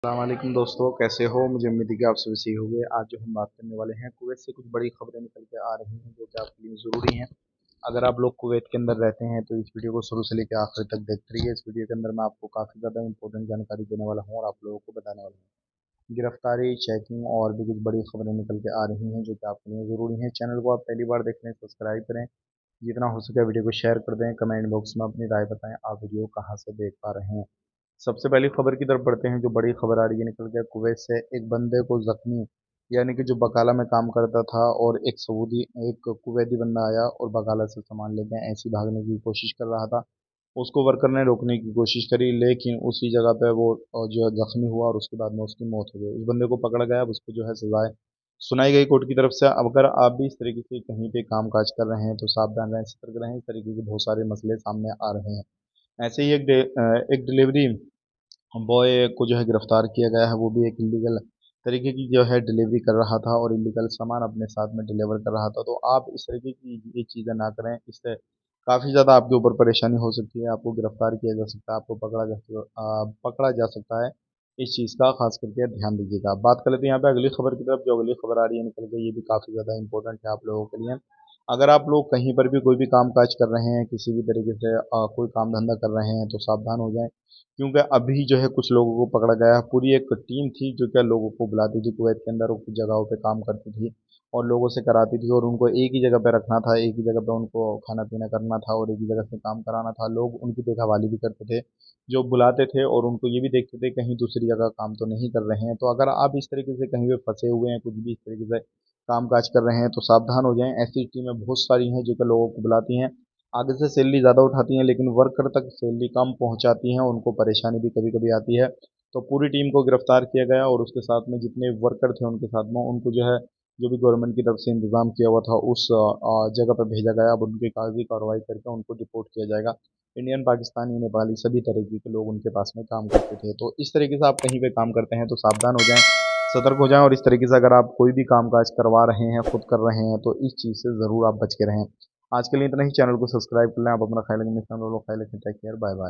अस्सलामुअलैकुम दोस्तों, कैसे हो? मुझे उम्मीद है कि आप सभी सही होंगे। आज जो हम बात करने वाले हैं, कुवैत से कुछ बड़ी खबरें निकल के आ रही हैं जो कि आपके लिए ज़रूरी हैं। अगर आप लोग कुवैत के अंदर रहते हैं तो इस वीडियो को शुरू से लेकर आखिर तक देखते रहिए। इस वीडियो के अंदर मैं आपको काफ़ी ज़्यादा इंपॉर्टेंट जानकारी देने वाला हूँ और आप लोगों को बताने वाला हूँ। गिरफ्तारी, चेकिंग और भी कुछ बड़ी खबरें निकल के आ रही हैं जो कि आपके लिए ज़रूरी हैं। चैनल को आप पहली बार देख रहे हैं, सब्सक्राइब करें। जितना हो सके वीडियो को शेयर कर दें। कमेंट बॉक्स में अपनी राय बताएं, आप वीडियो कहाँ से देख पा रहे हैं। सबसे पहली खबर की तरफ बढ़ते हैं। जो बड़ी खबर आ रही है निकल के कुवैत से, एक बंदे को जख्मी, यानी कि जो बकाला में काम करता था और एक कुवैती बंदा आया और बकाला से सामान लेके ऐसी भागने की कोशिश कर रहा था। उसको वर्कर ने रोकने की कोशिश करी, लेकिन उसी जगह पे वो जो है जख्मी हुआ और उसके बाद में उसकी मौत हो गई। उस बंदे को पकड़ा गया, अब उसको जो है सजाएं सुनाई गई कोर्ट की तरफ से। अब अगर आप भी इस तरीके से कहीं पे काम काज कर रहे हैं तो सावधान रहें, सतर्क रहें। इस तरीके के बहुत सारे मसले सामने आ रहे हैं। ऐसे ही एक डिलीवरी बॉय को जो है गिरफ्तार किया गया है। वो भी एक इलीगल तरीके की जो है डिलीवरी कर रहा था और इलीगल सामान अपने साथ में डिलीवर कर रहा था। तो आप इस तरीके की ये चीज़ें ना करें, इससे काफ़ी ज़्यादा आपके ऊपर परेशानी हो सकती है। आपको गिरफ्तार किया जा सकता है, आपको पकड़ा जा सकता है। इस चीज़ का खास करके ध्यान दीजिएगा। बात कर लेते हैं यहाँ पे अगली खबर की तरफ। जो अगली खबर आ रही है निकल के, ये भी काफ़ी ज़्यादा इंपॉर्टेंट है आप लोगों के लिए। अगर आप लोग कहीं पर भी कोई भी काम काज कर रहे हैं, किसी भी तरीके से कोई काम धंधा कर रहे हैं तो सावधान हो जाएं, क्योंकि अभी जो है कुछ लोगों को पकड़ा गया है। पूरी एक टीम थी जो क्या लोगों को बुलाती थी कुवैत के अंदर और कुछ जगहों पे काम करती थी और लोगों से कराती थी और उनको एक ही जगह पे रखना था, एक ही जगह पे उनको खाना पीना करना था और एक ही जगह से काम कराना था। लोग उनकी देखभाली भी करते थे, जो बुलाते थे, और उनको ये भी देखते थे कहीं दूसरी जगह काम तो नहीं कर रहे हैं। तो अगर आप इस तरीके से कहीं पे फंसे हुए हैं, कुछ भी इस तरीके से काम काज कर रहे हैं तो सावधान हो जाएं। ऐसी टीमें बहुत सारी हैं जो कि लोगों को बुलाती हैं, आगे से सैलरी ज़्यादा उठाती हैं, लेकिन वर्कर तक सैलरी कम पहुंचाती हैं, उनको परेशानी भी कभी कभी आती है। तो पूरी टीम को गिरफ्तार किया गया और उसके साथ में जितने वर्कर थे उनके साथ में उनको जो है, जो भी गवर्नमेंट की तरफ से इंतजाम किया हुआ था उस जगह पर भेजा गया। अब उनकी कागजी कार्रवाई करके उनको डिपोर्ट किया जाएगा। इंडियन, पाकिस्तानी, नेपाली सभी तरीके के लोग उनके पास में काम करते थे। तो इस तरीके से आप कहीं पे काम करते हैं तो सावधान हो जाएं, सतर्क हो जाएं। और इस तरीके से अगर आप कोई भी काम काज करवा रहे हैं, खुद कर रहे हैं, तो इस चीज़ से ज़रूर आप बच के रहें। आज के लिए इतना ही। चैनल को सब्सक्राइब कर लें। आप अपना ख्याल रखें, टेक केयर, बाय बाय।